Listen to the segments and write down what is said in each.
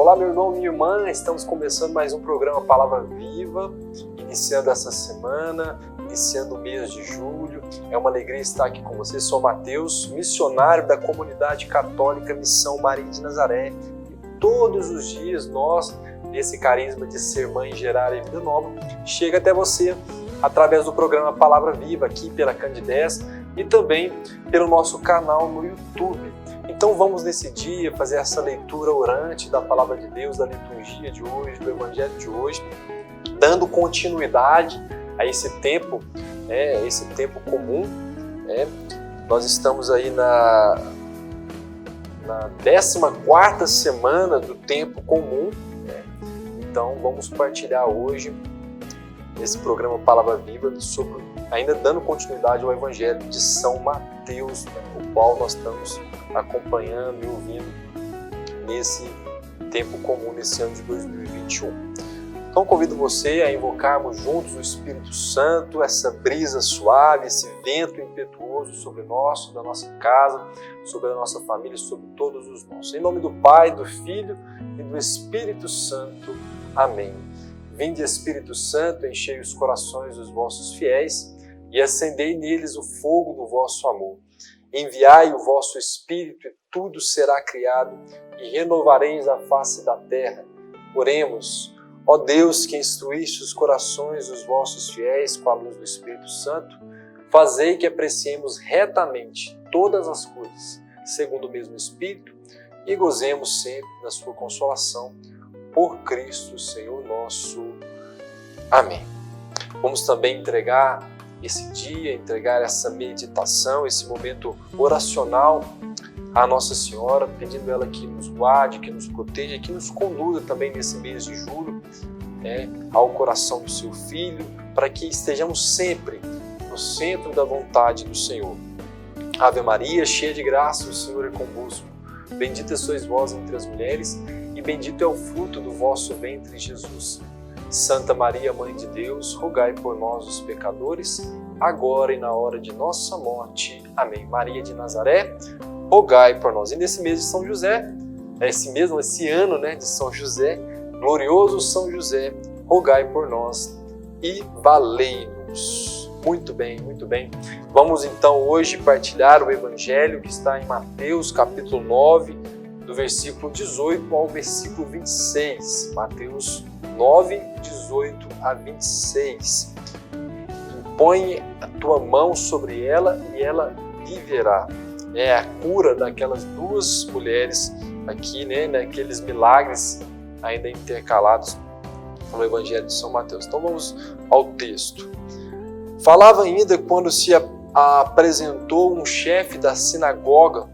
Olá, meu irmão, minha irmã, estamos começando mais um programa Palavra Viva, iniciando essa semana, iniciando o mês de julho. É uma alegria estar aqui com você. Sou Mateus, missionário da Comunidade Católica Missão Maria de Nazaré. E todos os dias nós, nesse carisma de ser mãe, gerar e vida nova, chega até você através do programa Palavra Viva, aqui pela Candidez e também pelo nosso canal no YouTube. Então vamos nesse dia fazer essa leitura orante da Palavra de Deus, da liturgia de hoje, do Evangelho de hoje, dando continuidade a esse tempo comum. Nós estamos aí na 14ª semana do tempo comum. Então vamos partilhar hoje nesse programa Palavra Viva sobre, ainda dando continuidade ao Evangelho de São Mateus, o qual nós estamos acompanhando e ouvindo nesse tempo comum, nesse ano de 2021. Então convido você a invocarmos juntos o Espírito Santo, essa brisa suave, esse vento impetuoso sobre nós, sobre a nossa casa, sobre a nossa família, sobre todos os nossos. Em nome do Pai, do Filho e do Espírito Santo. Amém. Vinde, Espírito Santo, enchei os corações dos vossos fiéis e acendei neles o fogo do vosso amor. Enviai o vosso Espírito e tudo será criado e renovareis a face da terra. Oremos. Ó Deus, que instruíste os corações dos vossos fiéis com a luz do Espírito Santo, fazei que apreciemos retamente todas as coisas, segundo o mesmo Espírito, e gozemos sempre da sua consolação. Por Cristo, Senhor nosso. Amém. Vamos também entregar esse dia, entregar essa meditação, esse momento oracional à Nossa Senhora, pedindo ela que nos guarde, que nos proteja, que nos conduza também nesse mês de julho, ao coração do seu Filho, para que estejamos sempre no centro da vontade do Senhor. Ave Maria, cheia de graça, o Senhor é convosco. Bendita sois vós entre as mulheres, e bendito é o fruto do vosso ventre, Jesus. Santa Maria, Mãe de Deus, rogai por nós, os pecadores, agora e na hora de nossa morte. Amém. Maria de Nazaré, rogai por nós. E nesse mês de São José, esse ano de São José, glorioso São José, rogai por nós e valei-nos. Muito bem, muito bem. Vamos então hoje partilhar o Evangelho que está em Mateus capítulo 9, do versículo 18 ao versículo 26. Mateus 9, 18 a 26. Impõe a tua mão sobre ela e ela viverá. É a cura daquelas duas mulheres aqui, naqueles milagres ainda intercalados no Evangelho de São Mateus. Então vamos ao texto. Falava ainda quando se apresentou um chefe da sinagoga,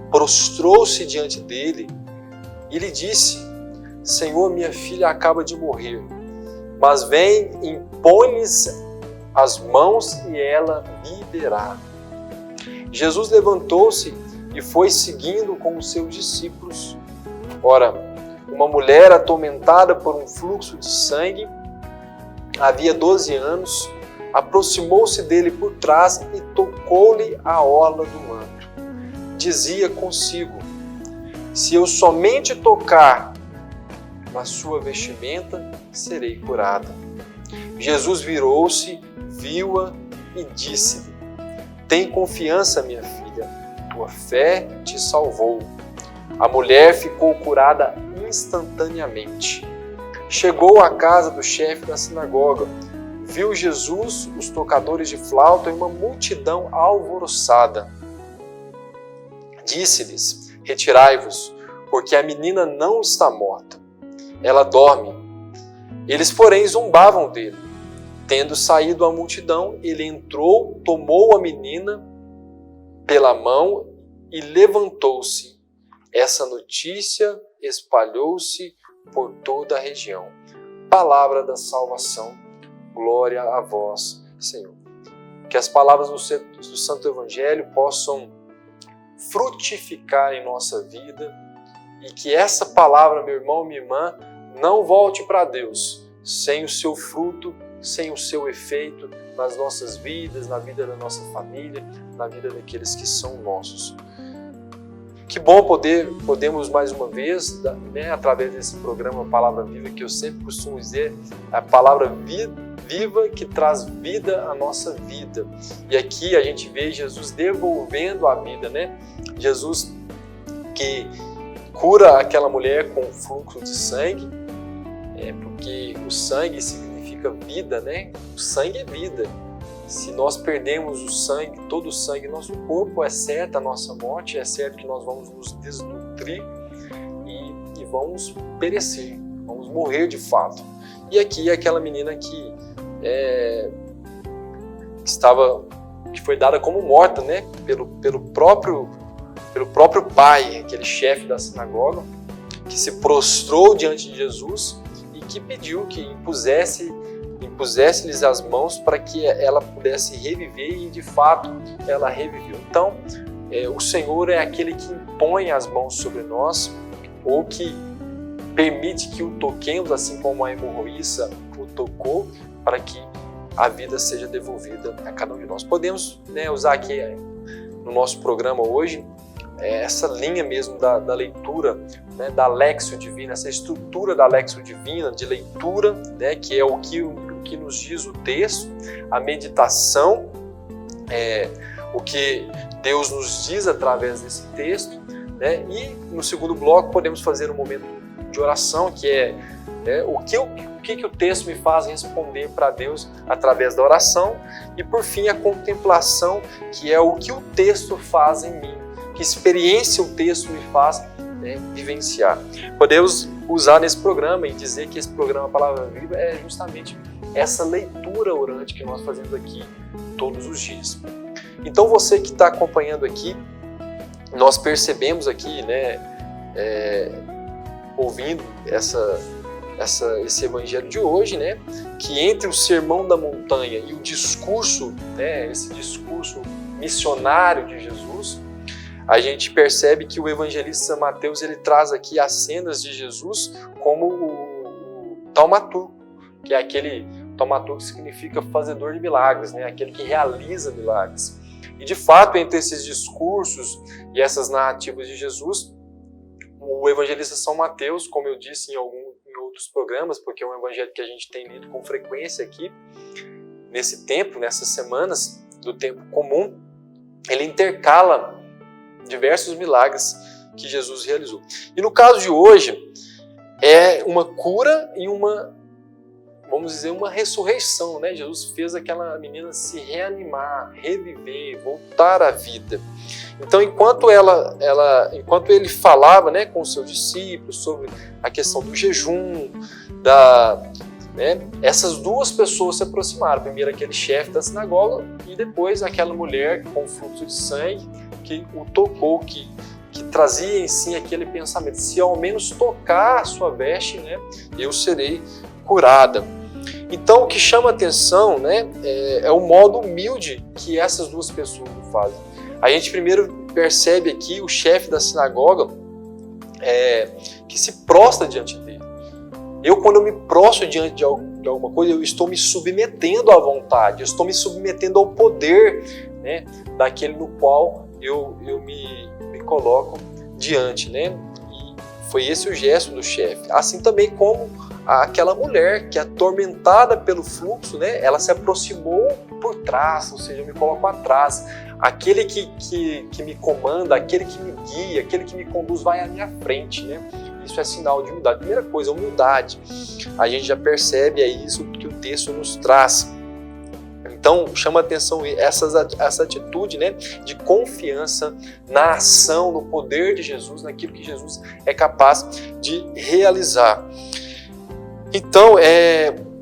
prostrou-se diante dele e lhe disse: Senhor, minha filha acaba de morrer, mas vem, impõe-lhes as mãos e ela viverá. Jesus levantou-se e foi seguindo com os seus discípulos. Ora, uma mulher atormentada por um fluxo de sangue, havia 12 anos, aproximou-se dele por trás e tocou-lhe a orla do manto. Dizia consigo: se eu somente tocar na sua vestimenta, serei curada. Jesus virou-se, viu-a e disse-lhe: tem confiança, minha filha, tua fé te salvou. A mulher ficou curada instantaneamente. Chegou à casa do chefe da sinagoga, viu Jesus, os tocadores de flauta e uma multidão alvoroçada. Disse-lhes: retirai-vos, porque a menina não está morta, ela dorme. Eles, porém, zombavam dele. Tendo saído a multidão, ele entrou, tomou a menina pela mão e levantou-se. Essa notícia espalhou-se por toda a região. Palavra da salvação. Glória a vós, Senhor. Que as palavras do Santo Evangelho possam frutificar em nossa vida e que essa palavra, meu irmão, minha irmã, não volte para Deus sem o seu fruto, sem o seu efeito nas nossas vidas, na vida da nossa família, na vida daqueles que são nossos. Que bom podemos mais uma vez, né, através desse programa Palavra Viva, que eu sempre costumo dizer, a palavra viva que traz vida à nossa vida. E aqui a gente vê Jesus devolvendo a vida, né? Jesus que cura aquela mulher com fluxo de sangue, porque o sangue significa vida, né? O sangue é vida. Se nós perdemos o sangue, todo o sangue do nosso corpo, é certa a nossa morte, é certo que nós vamos nos desnutrir e vamos perecer, vamos morrer de fato. E aqui é aquela menina que foi dada como morta, né? Pelo próprio pai, aquele chefe da sinagoga, que se prostrou diante de Jesus e que pediu que impusesse-lhes as mãos para que ela pudesse reviver, e de fato ela reviveu. Então, o Senhor é aquele que impõe as mãos sobre nós, ou que permite que o toquemos, assim como a hemorroíça o tocou, para que a vida seja devolvida a cada um de nós. Podemos, né, usar aqui no nosso programa hoje essa linha mesmo da leitura, né, da Lexio Divina, essa estrutura da Lexio Divina de leitura, né, que é o que nos diz o texto, a meditação, o que Deus nos diz através desse texto, né, e no segundo bloco podemos fazer um momento de oração, que é o que o texto me faz responder para Deus através da oração, e por fim a contemplação, que é o que o texto faz em mim, que experiência o texto me faz vivenciar. Podemos usar nesse programa e dizer que esse programa Palavra Viva é justamente essa leitura orante que nós fazemos aqui todos os dias. Então você que está acompanhando aqui, nós percebemos aqui, né, ouvindo esse evangelho de hoje, né, que entre o Sermão da Montanha e o discurso, né, esse discurso missionário de Jesus, a gente percebe que o evangelista Mateus ele traz aqui as cenas de Jesus como o taumaturgo, que é aquele taumaturgo que significa fazedor de milagres, né, aquele que realiza milagres. E de fato, entre esses discursos e essas narrativas de Jesus, o evangelista São Mateus, como eu disse em outros programas, porque é um evangelho que a gente tem lido com frequência aqui, nesse tempo, nessas semanas do tempo comum, ele intercala diversos milagres que Jesus realizou. E no caso de hoje, é uma cura e vamos dizer, uma ressurreição, né? Jesus fez aquela menina se reanimar, reviver, voltar à vida. Então, enquanto ele falava, né, com os seus discípulos sobre a questão do jejum, essas duas pessoas se aproximaram. Primeiro aquele chefe da sinagoga e depois aquela mulher com fluxo de sangue que o tocou, que trazia em si aquele pensamento: se ao menos tocar a sua veste, né, eu serei curada. Então, o que chama atenção, né, é o modo humilde que essas duas pessoas fazem. A gente primeiro percebe aqui o chefe da sinagoga que se prostra diante dele. Quando eu me prostro diante de alguma coisa, eu estou me submetendo à vontade, eu estou me submetendo ao poder, né, daquele no qual eu me coloco diante, né? E foi esse o gesto do chefe. Assim também como aquela mulher que, atormentada pelo fluxo, né, ela se aproximou por trás, ou seja, eu me coloco atrás. Aquele que me comanda, aquele que me guia, aquele que me conduz vai à minha frente, né? Isso é sinal de humildade. Primeira coisa, humildade. A gente já percebe, é isso que o texto nos traz. Então, chama a atenção essa atitude, né, de confiança na ação, no poder de Jesus, naquilo que Jesus é capaz de realizar. Então,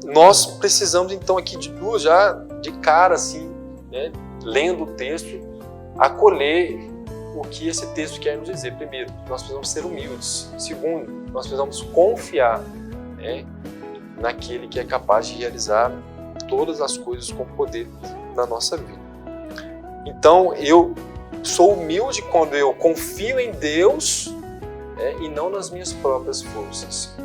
nós precisamos então aqui de duas, já de cara assim, né, lendo o texto, acolher o que esse texto quer nos dizer. Primeiro, nós precisamos ser humildes. Segundo, nós precisamos confiar, né, naquele que é capaz de realizar todas as coisas com poder na nossa vida. Então, eu sou humilde quando eu confio em Deus, e não nas minhas próprias forças.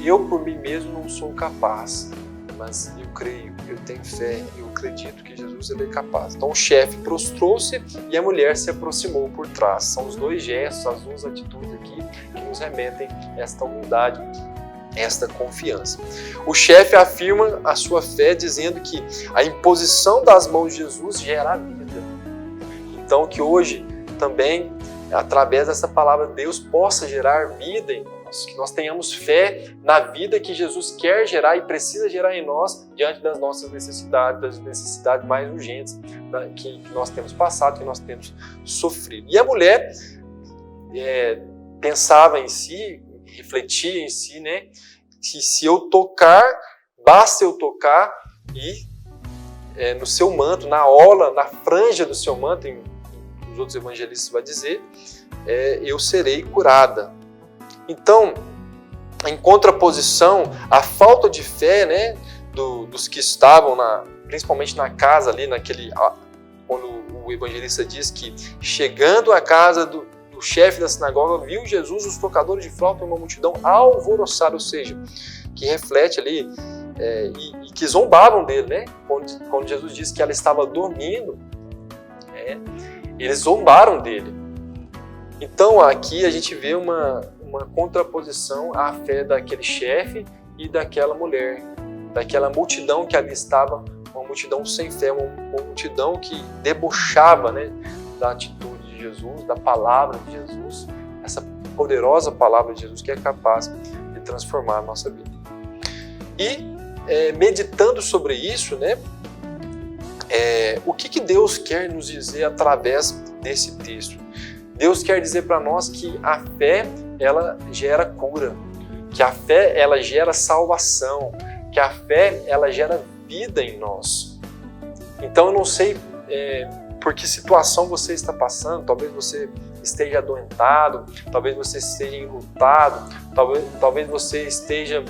Eu por mim mesmo não sou capaz. mas eu creio, eu tenho fé, eu acredito que Jesus ele é capaz. Então o chefe prostrou-se e a mulher se aproximou por trás. São os dois gestos, as duas atitudes aqui que nos remetem a esta humildade, esta confiança. O chefe afirma a sua fé dizendo que a imposição das mãos de Jesus gera vida. Então que hoje também, através dessa palavra, Deus possa gerar vida em nós, que nós tenhamos fé na vida que Jesus quer gerar e precisa gerar em nós diante das nossas necessidades, das necessidades mais urgentes que nós temos passado, que nós temos sofrido. E a mulher pensava em si, refletia em si, né, que se eu tocar, basta eu tocar e no seu manto, na orla, na franja do seu manto, os outros evangelistas vai dizer, eu serei curada. Então, em contraposição, a falta de fé, né, dos que estavam, principalmente na casa ali, quando o evangelista diz que chegando à casa do chefe da sinagoga, viu Jesus, os tocadores de flauta e uma multidão alvoroçada, ou seja, que reflete ali, e que zombavam dele, né? Quando Jesus disse que ela estava dormindo, eles zombaram dele. Então aqui a gente vê uma contraposição à fé daquele chefe e daquela mulher, daquela multidão que ali estava, uma multidão sem fé, uma multidão que debochava, né, da atitude de Jesus, da palavra de Jesus, essa poderosa palavra de Jesus que é capaz de transformar a nossa vida. E meditando sobre isso, né, o que Deus quer nos dizer através desse texto? Deus quer dizer para nós que a fé, ela gera cura, que a fé, ela gera salvação, que a fé, ela gera vida em nós. Então eu não sei por que situação você está passando, talvez você esteja adoentado, talvez você esteja enlutado, talvez você esteja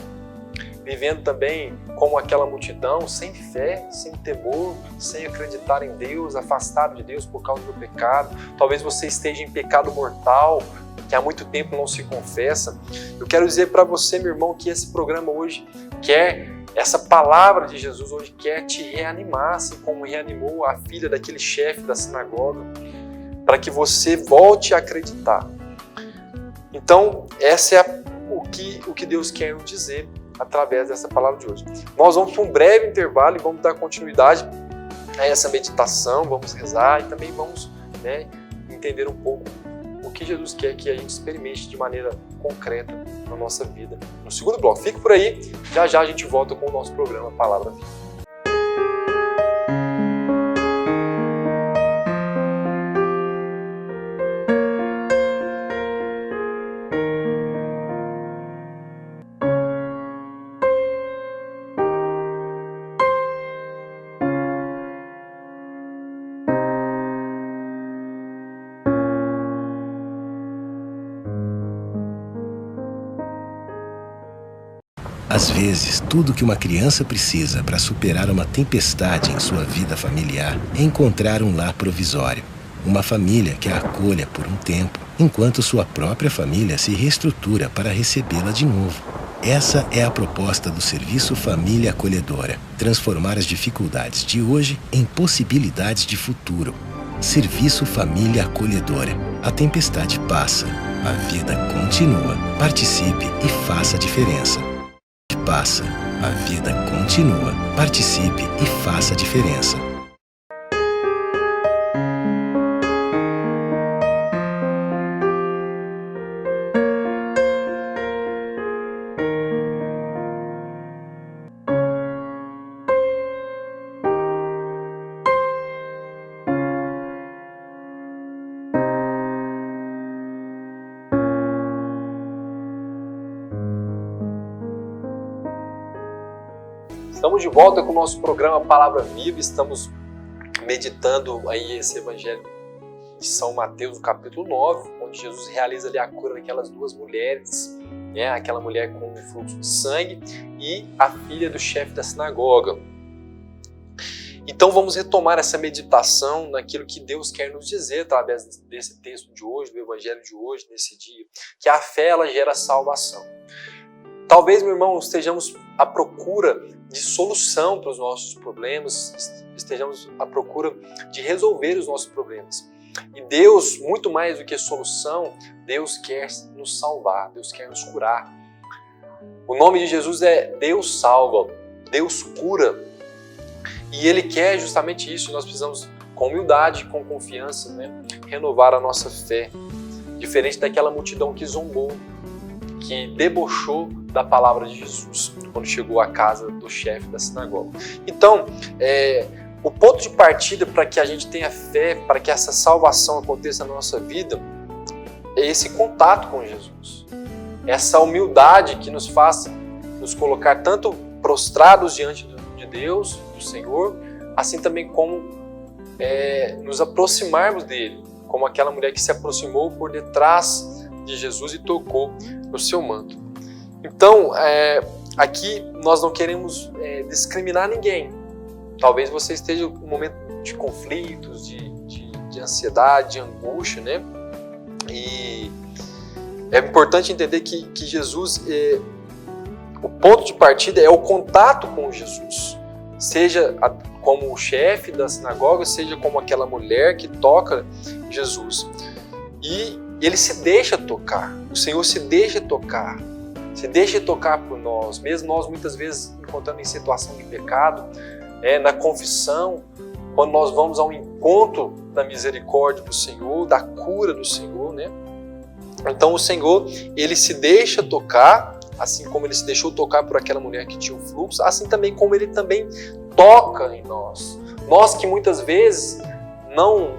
vivendo também como aquela multidão, sem fé, sem temor, sem acreditar em Deus, afastado de Deus por causa do pecado. Talvez você esteja em pecado mortal, que há muito tempo não se confessa. Eu quero dizer para você, meu irmão, que esse programa hoje essa palavra de Jesus hoje quer te reanimar, assim como reanimou a filha daquele chefe da sinagoga, para que você volte a acreditar. Então, essa é o que Deus quer nos dizer através dessa palavra de hoje. Nós vamos para um breve intervalo e vamos dar continuidade a essa meditação, vamos rezar e também vamos, né, entender um pouco o que Jesus quer que a gente experimente de maneira concreta na nossa vida. No segundo bloco, fique por aí, já já a gente volta com o nosso programa Palavra Viva. Às vezes, tudo que uma criança precisa para superar uma tempestade em sua vida familiar é encontrar um lar provisório. Uma família que a acolha por um tempo, enquanto sua própria família se reestrutura para recebê-la de novo. Essa é a proposta do Serviço Família Acolhedora: transformar as dificuldades de hoje em possibilidades de futuro. Serviço Família Acolhedora. A tempestade passa, a vida continua. Participe e faça a diferença. Passa, a vida continua. Participe e faça a diferença. Estamos de volta com o nosso programa Palavra Viva, estamos meditando aí esse evangelho de São Mateus, no capítulo 9, onde Jesus realiza ali a cura daquelas duas mulheres, né? Aquela mulher com um fluxo de sangue e a filha do chefe da sinagoga. Então vamos retomar essa meditação naquilo que Deus quer nos dizer através desse texto de hoje, do evangelho de hoje, nesse dia, que a fé ela gera salvação. Talvez, meu irmão, estejamos à procura de solução para os nossos problemas, estejamos à procura de resolver os nossos problemas. E Deus, muito mais do que solução, Deus quer nos salvar, Deus quer nos curar. O nome de Jesus é Deus salva, Deus cura. E Ele quer justamente isso. Nós precisamos, com humildade, com confiança, renovar a nossa fé. Diferente daquela multidão que zombou, que debochou da palavra de Jesus, quando chegou à casa do chefe da sinagoga. Então, o ponto de partida para que a gente tenha fé, para que essa salvação aconteça na nossa vida, é esse contato com Jesus. Essa humildade que nos faz nos colocar tanto prostrados diante de Deus, do Senhor, assim também como nos aproximarmos dele, como aquela mulher que se aproximou por detrás de Jesus e tocou no seu manto. Então, aqui nós não queremos discriminar ninguém. Talvez você esteja em um momento de conflitos, de ansiedade, de angústia, E é importante entender que Jesus, o ponto de partida é o contato com Jesus. Seja como o chefe da sinagoga, seja como aquela mulher que toca Jesus. E ele se deixa tocar, o Senhor se deixa tocar por nós, mesmo nós muitas vezes encontrando em situação de pecado, na confissão, quando nós vamos ao encontro da misericórdia do Senhor, da cura do Senhor, Então o Senhor, ele se deixa tocar, assim como ele se deixou tocar por aquela mulher que tinha um fluxo, assim também como ele também toca em nós. Nós que muitas vezes não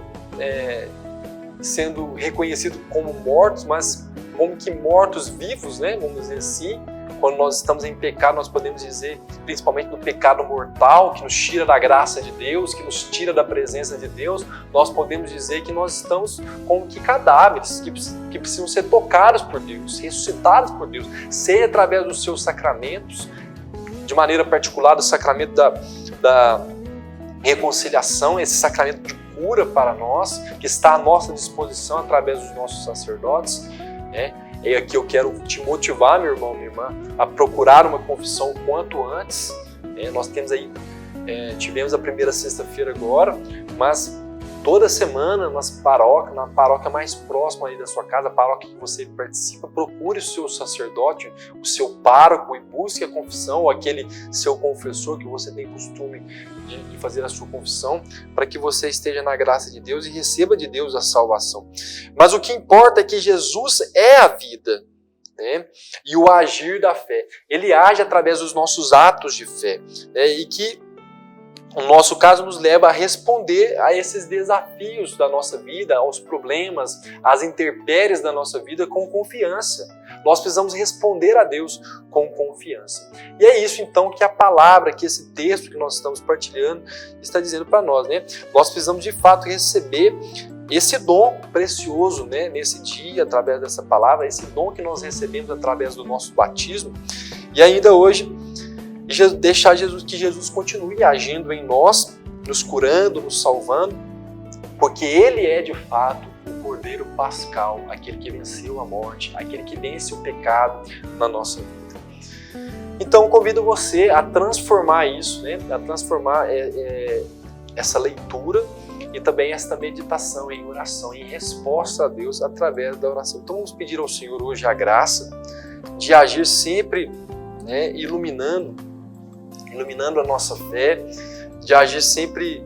sendo reconhecidos como mortos, mas como que mortos vivos, vamos dizer assim. Quando nós estamos em pecado, nós podemos dizer, principalmente no pecado mortal, que nos tira da graça de Deus, que nos tira da presença de Deus, nós podemos dizer que nós estamos como que cadáveres, que precisam ser tocados por Deus, ressuscitados por Deus, seja através dos seus sacramentos, de maneira particular do sacramento da reconciliação, esse sacramento de cura para nós, que está à nossa disposição através dos nossos sacerdotes, E aqui eu quero te motivar, meu irmão, minha irmã, a procurar uma confissão o quanto antes. Nós temos aí, tivemos a primeira sexta-feira agora, mas toda semana na paróquia mais próxima aí da sua casa, a paróquia que você participa, procure o seu sacerdote, o seu pároco e busque a confissão, ou aquele seu confessor que você tem costume de fazer a sua confissão, para que você esteja na graça de Deus e receba de Deus a salvação. Mas o que importa é que Jesus é a vida, e o agir da fé. Ele age através dos nossos atos de fé, e que o nosso caso nos leva a responder a esses desafios da nossa vida, aos problemas, às intempéries da nossa vida com confiança. Nós precisamos responder a Deus com confiança. E é isso então que a palavra, que esse texto que nós estamos partilhando está dizendo para nós. Nós precisamos de fato receber esse dom precioso nesse dia, através dessa palavra, esse dom que nós recebemos através do nosso batismo. E ainda hoje, deixar que Jesus continue agindo em nós, nos curando, nos salvando, porque Ele é de fato o Cordeiro Pascal, aquele que venceu a morte, aquele que vence o pecado na nossa vida. Então convido você a transformar isso, a transformar essa leitura e também esta meditação em oração, em resposta a Deus através da oração. Então vamos pedir ao Senhor hoje a graça de agir sempre iluminando a nossa fé, de agir sempre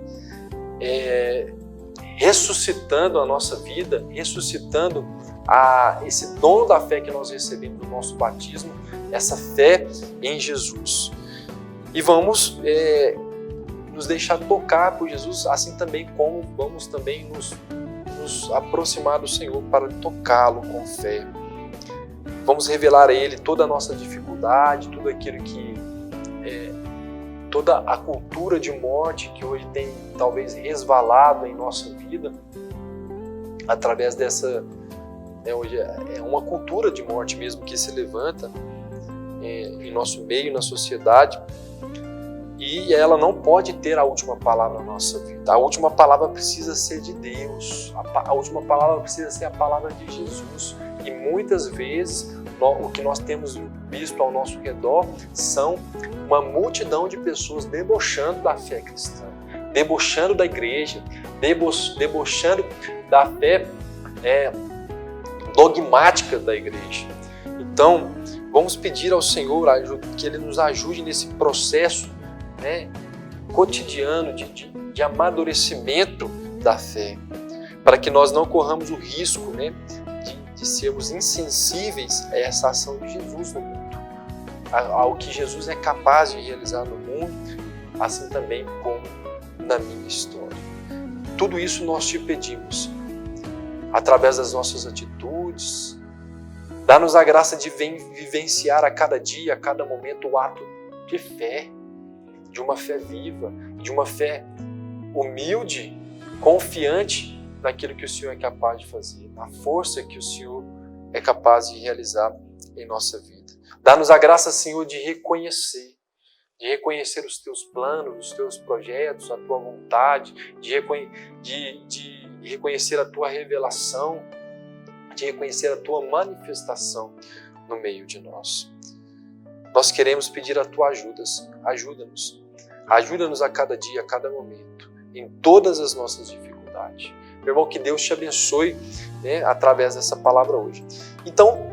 ressuscitando a nossa vida, ressuscitando esse dom da fé que nós recebemos do nosso batismo, essa fé em Jesus. E vamos nos deixar tocar por Jesus, assim também como vamos também nos aproximar do Senhor para tocá-lo com fé. Vamos revelar a Ele toda a nossa dificuldade, tudo aquilo que toda a cultura de morte que hoje tem talvez resvalado em nossa vida, através dessa, hoje é uma cultura de morte mesmo que se levanta em nosso meio, na sociedade, e ela não pode ter a última palavra na nossa vida. A última palavra precisa ser de Deus, a última palavra precisa ser a palavra de Jesus, E muitas vezes o que nós temos visto ao nosso redor são uma multidão de pessoas debochando da fé cristã, debochando da igreja, debochando da fé dogmática da igreja. Então, vamos pedir ao Senhor que Ele nos ajude nesse processo, cotidiano de amadurecimento da fé, para que nós não corramos o risco de sermos insensíveis a essa ação de Jesus no mundo, ao que Jesus é capaz de realizar no mundo, assim também como na minha história. Tudo isso nós te pedimos, através das nossas atitudes. Dá-nos a graça de vivenciar a cada dia, a cada momento, o ato de fé, de uma fé viva, de uma fé humilde, confiante naquilo que o Senhor é capaz de fazer, na força que o Senhor é capaz de realizar em nossa vida. Dá-nos a graça, Senhor, de reconhecer os teus planos, os teus projetos, a tua vontade, de reconhecer a tua revelação, de reconhecer a tua manifestação no meio de nós. Nós queremos pedir a tua ajuda-nos. Ajuda-nos a cada dia, a cada momento, em todas as nossas dificuldades. Meu irmão, que Deus te abençoe através dessa palavra hoje. Então,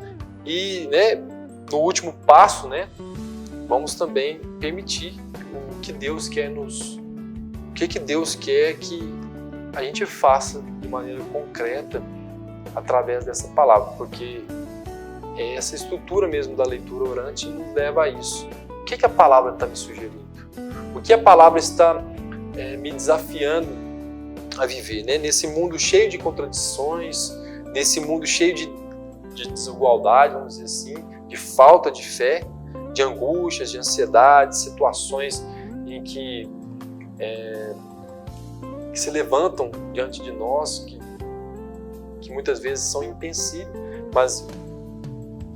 no último passo, vamos também permitir o que Deus quer o que Deus quer que a gente faça de maneira concreta através dessa palavra, porque é essa estrutura mesmo da leitura orante nos leva a isso. O que a palavra está me sugerindo? O que a palavra está me desafiando a viver, nesse mundo cheio de contradições, nesse mundo cheio de desigualdade, vamos dizer assim, de falta de fé, de angústias, de ansiedade, situações em que se levantam diante de nós, que muitas vezes são impensíveis, mas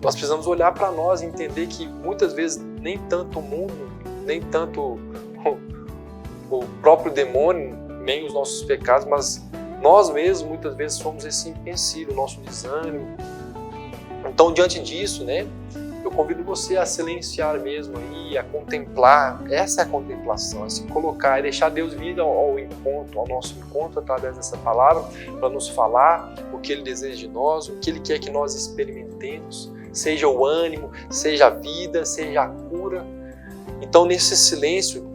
nós precisamos olhar para nós e entender que muitas vezes nem tanto o mundo, nem tanto o próprio demônio, nem os nossos pecados, mas nós mesmos muitas vezes somos esse empecilho, o nosso desânimo. Então, diante disso, eu convido você a silenciar mesmo aí, a contemplar. Essa é a contemplação, é se colocar, é deixar Deus vir ao nosso encontro através dessa palavra, para nos falar o que Ele deseja de nós, o que Ele quer que nós experimentemos, seja o ânimo, seja a vida, seja a cura. Então, nesse silêncio,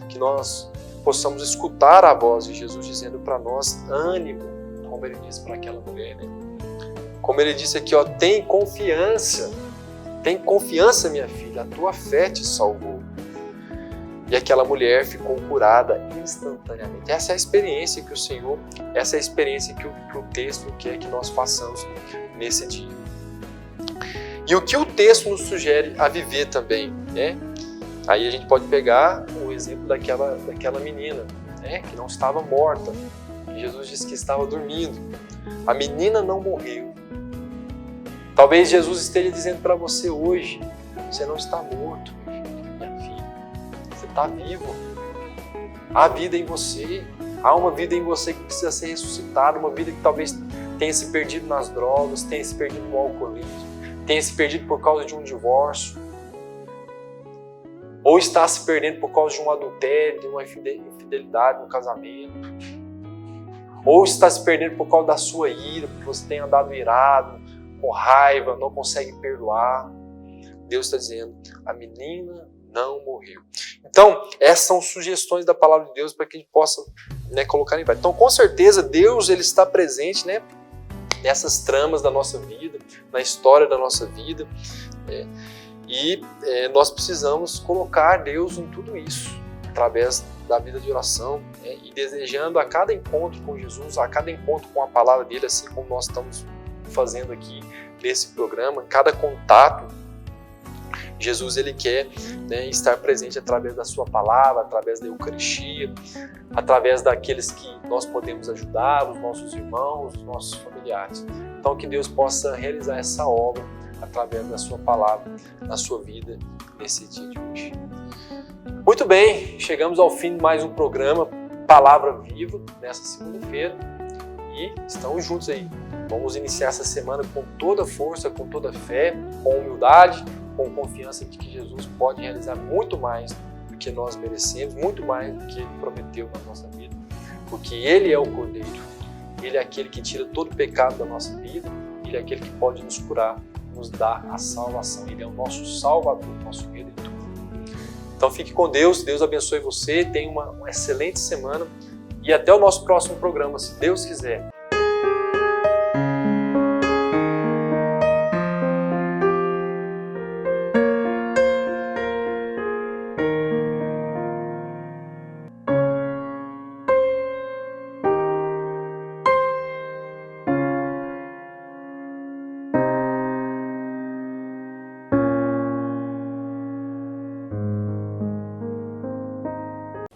que nós possamos escutar a voz de Jesus dizendo para nós, ânimo, como Ele disse para aquela mulher, Como Ele disse aqui, tem confiança, minha filha, a tua fé te salvou. E aquela mulher ficou curada instantaneamente. Essa é a experiência que o Senhor, essa é a experiência que o texto quer que nós façamos nesse dia. E o que o texto nos sugere a viver também, Aí a gente pode pegar o exemplo daquela menina, que não estava morta. Jesus disse que estava dormindo. A menina não morreu. Talvez Jesus esteja dizendo para você hoje, você não está morto, minha filha. Você está vivo. Há vida em você. Há uma vida em você que precisa ser ressuscitada, uma vida que talvez tenha se perdido nas drogas, tenha se perdido no alcoolismo, tenha se perdido por causa de um divórcio, ou está se perdendo por causa de um adultério, de uma infidelidade no casamento, ou está se perdendo por causa da sua ira, porque você tem andado irado, com raiva, não consegue perdoar. Deus está dizendo, a menina não morreu. Então, essas são sugestões da palavra de Deus para que a gente possa colocar em prática. Então, com certeza, Deus ele está presente nessas tramas da nossa vida, na história da nossa vida. E nós precisamos colocar Deus em tudo isso, através da vida de oração, e desejando a cada encontro com Jesus, a cada encontro com a palavra dele, assim como nós estamos fazendo aqui nesse programa, cada contato, Jesus ele quer estar presente através da sua palavra, através da Eucaristia, através daqueles que nós podemos ajudar, os nossos irmãos, os nossos familiares. Então que Deus possa realizar essa obra através da sua palavra na sua vida nesse dia de hoje. Muito bem, chegamos ao fim de mais um programa Palavra Viva nessa segunda-feira e estamos juntos aí Vamos iniciar essa semana com toda força, com toda fé, com humildade, com confiança de que Jesus pode realizar muito mais do que nós merecemos, muito mais do que Ele prometeu na nossa vida, porque Ele é o Cordeiro, Ele é aquele que tira todo o pecado da nossa vida, Ele é aquele que pode nos curar, nos dar a salvação, Ele é o nosso Salvador, nosso Redentor. Então fique com Deus, Deus abençoe você, tenha uma excelente semana e até o nosso próximo programa, se Deus quiser.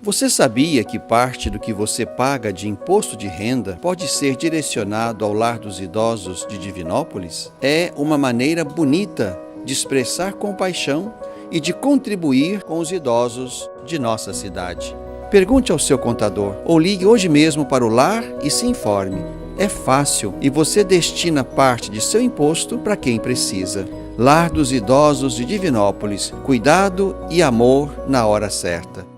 Você sabia que parte do que você paga de imposto de renda pode ser direcionado ao Lar dos Idosos de Divinópolis? É uma maneira bonita de expressar compaixão e de contribuir com os idosos de nossa cidade. Pergunte ao seu contador ou ligue hoje mesmo para o lar e se informe. É fácil e você destina parte de seu imposto para quem precisa. Lar dos Idosos de Divinópolis. Cuidado e amor na hora certa.